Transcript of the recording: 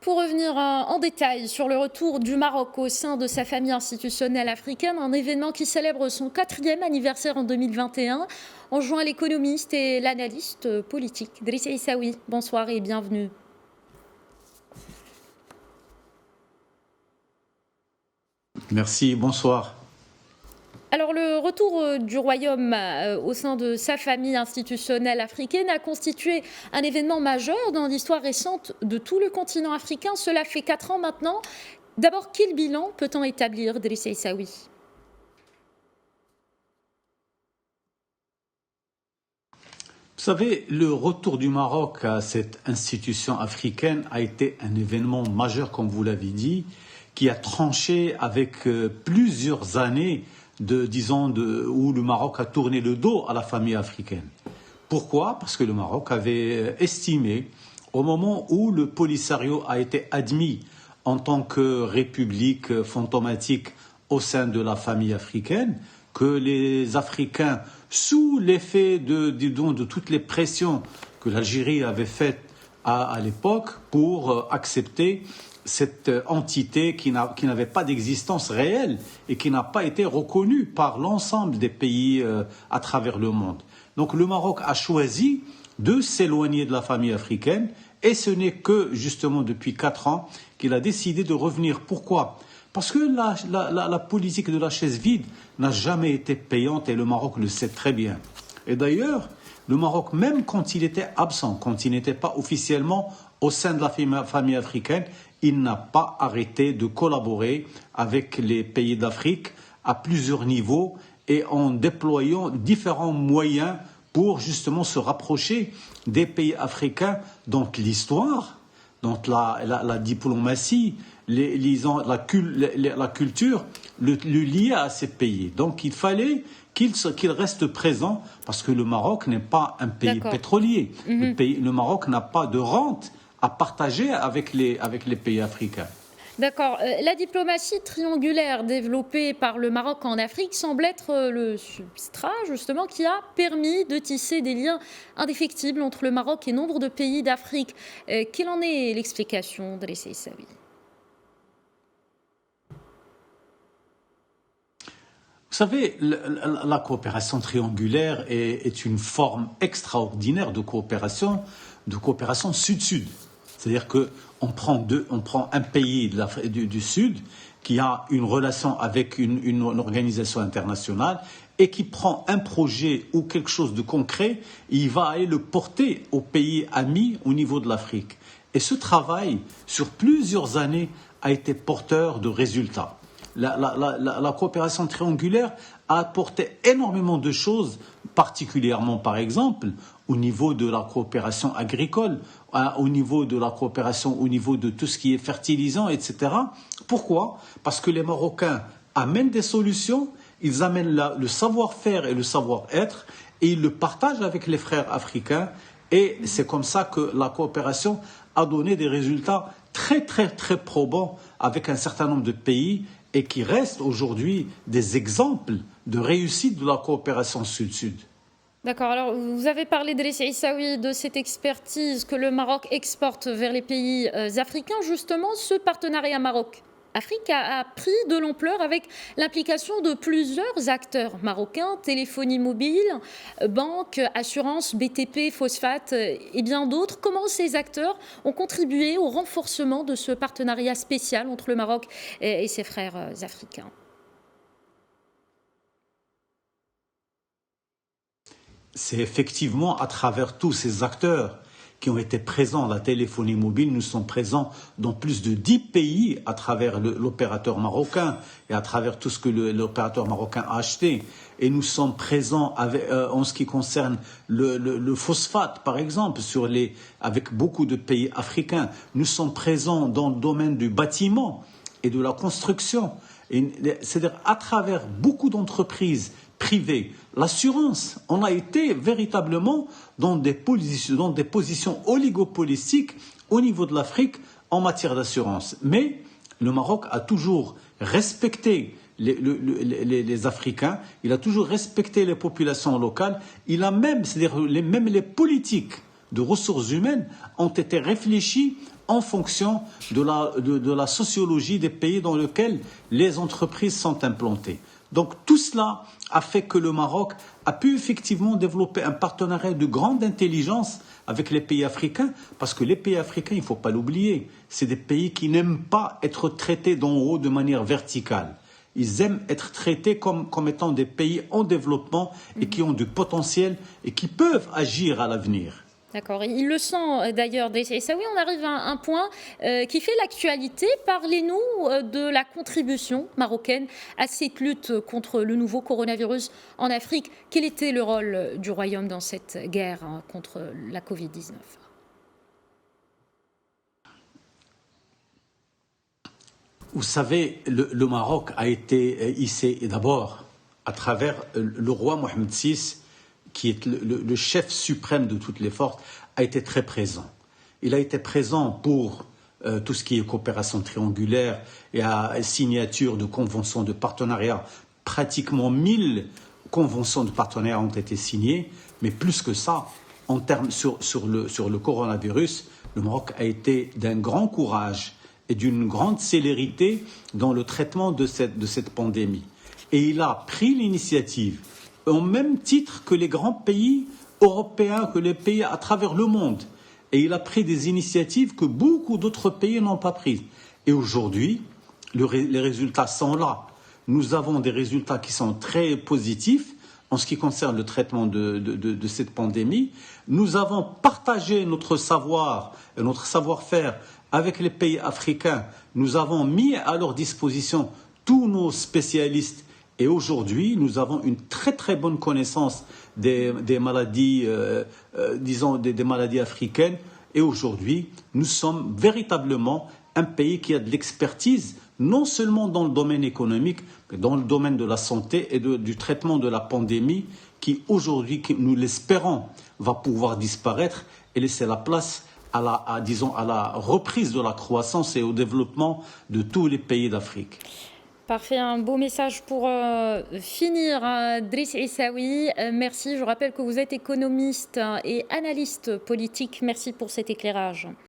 Pour revenir en détail sur le retour du Maroc au sein de sa famille institutionnelle africaine, un événement qui célèbre son 4e anniversaire en 2021, on joint l'économiste et l'analyste politique Driss Aissaoui. Bonsoir et bienvenue. Merci, bonsoir. Alors, le retour du Royaume au sein de sa famille institutionnelle africaine a constitué un événement majeur dans l'histoire récente de tout le continent africain. Cela fait 4 ans maintenant. D'abord, quel bilan peut-on établir, Driss Aissaoui? Vous savez, le retour du Maroc à cette institution africaine a été un événement majeur, comme vous l'avez dit, qui a tranché avec plusieurs années où le Maroc a tourné le dos à la famille africaine. Pourquoi? Parce que le Maroc avait estimé, au moment où le Polisario a été admis en tant que république fantomatique au sein de la famille africaine, que les Africains, sous l'effet de toutes les pressions que l'Algérie avait faites à l'époque pour accepter cette entité qui n'avait pas d'existence réelle et qui n'a pas été reconnue par l'ensemble des pays à travers le monde. Donc le Maroc a choisi de s'éloigner de la famille africaine et ce n'est que justement depuis 4 ans qu'il a décidé de revenir. Pourquoi? Parce que la politique de la chaise vide n'a jamais été payante et le Maroc le sait très bien. Et d'ailleurs, le Maroc, même quand il était absent, quand il n'était pas officiellement au sein de la famille africaine, il n'a pas arrêté de collaborer avec les pays d'Afrique à plusieurs niveaux et en déployant différents moyens pour justement se rapprocher des pays africains dont l'histoire, dont la diplomatie, la culture le liait à ces pays. Donc il fallait qu'il reste présent parce que le Maroc n'est pas un pays pétrolier. Le Maroc n'a pas de rente à partager avec les pays africains. D'accord. La diplomatie triangulaire développée par le Maroc en Afrique semble être le substrat, justement, qui a permis de tisser des liens indéfectibles entre le Maroc et nombre de pays d'Afrique. Quelle en est l'explication, Driss Aissaoui? Vous savez, la coopération triangulaire est une forme extraordinaire de coopération sud-sud. C'est-à-dire qu'on prend un pays du Sud qui a une relation avec une organisation internationale et qui prend un projet ou quelque chose de concret, il va aller le porter aux pays amis au niveau de l'Afrique. Et ce travail, sur plusieurs années, a été porteur de résultats. La coopération triangulaire a apporté énormément de choses, particulièrement par exemple au niveau de la coopération agricole, au niveau de la coopération, au niveau de tout ce qui est fertilisant, etc. Pourquoi? Parce que les Marocains amènent des solutions, ils amènent le savoir-faire et le savoir-être et ils le partagent avec les frères africains et c'est comme ça que la coopération a donné des résultats très très très probants avec un certain nombre de pays et qui restent aujourd'hui des exemples de réussite de la coopération sud-sud. D'accord. Alors, vous avez parlé, Driss Aissaoui, de cette expertise que le Maroc exporte vers les pays africains. Justement, ce partenariat Maroc-Afrique a pris de l'ampleur avec l'implication de plusieurs acteurs marocains, téléphonie mobile, banques, assurances, BTP, phosphate et bien d'autres. Comment ces acteurs ont contribué au renforcement de ce partenariat spécial entre le Maroc et ses frères africains? C'est effectivement à travers tous ces acteurs qui ont été présents. La téléphonie mobile, nous sommes présents dans plus de 10 pays à travers l'opérateur marocain et à travers tout ce que l'opérateur marocain a acheté. Et nous sommes présents en ce qui concerne le phosphate, par exemple, avec beaucoup de pays africains. Nous sommes présents dans le domaine du bâtiment et de la construction. C'est-à-dire à travers beaucoup d'entreprises privées. L'assurance, on a été véritablement dans des positions oligopolistiques au niveau de l'Afrique en matière d'assurance. Mais le Maroc a toujours respecté les Africains, il a toujours respecté les populations locales, il a même, c'est-à-dire même les politiques de ressources humaines ont été réfléchies en fonction de la sociologie des pays dans lesquels les entreprises sont implantées. Donc tout cela a fait que le Maroc a pu effectivement développer un partenariat de grande intelligence avec les pays africains, parce que les pays africains, il ne faut pas l'oublier, c'est des pays qui n'aiment pas être traités d'en haut de manière verticale. Ils aiment être traités comme étant des pays en développement et qui ont du potentiel et qui peuvent agir à l'avenir. D'accord. Il le sent d'ailleurs. Et ça, oui, on arrive à un point qui fait l'actualité. Parlez-nous de la contribution marocaine à cette lutte contre le nouveau coronavirus en Afrique. Quel était le rôle du Royaume dans cette guerre contre la Covid-19 ? Vous savez, le Maroc a été hissé d'abord à travers le roi Mohamed VI, qui est le chef suprême de toutes les forces, a été très présent. Il a été présent pour tout ce qui est coopération triangulaire et à signature de conventions de partenariat. Pratiquement 1000 conventions de partenariat ont été signées, mais plus que ça, en termes sur le coronavirus, le Maroc a été d'un grand courage et d'une grande célérité dans le traitement de cette pandémie. Et il a pris l'initiative, au même titre que les grands pays européens, que les pays à travers le monde. Et il a pris des initiatives que beaucoup d'autres pays n'ont pas prises. Et aujourd'hui, les résultats sont là. Nous avons des résultats qui sont très positifs en ce qui concerne le traitement de cette pandémie. Nous avons partagé notre savoir et notre savoir-faire avec les pays africains. Nous avons mis à leur disposition tous nos spécialistes. Et aujourd'hui, nous avons une très très bonne connaissance des maladies, disons des maladies africaines. Et aujourd'hui, nous sommes véritablement un pays qui a de l'expertise, non seulement dans le domaine économique, mais dans le domaine de la santé et du traitement de la pandémie, qui aujourd'hui, nous l'espérons, va pouvoir disparaître et laisser la place à la reprise de la croissance et au développement de tous les pays d'Afrique. Parfait, un beau message pour finir. Driss Issaoui, merci. Je rappelle que vous êtes économiste et analyste politique. Merci pour cet éclairage.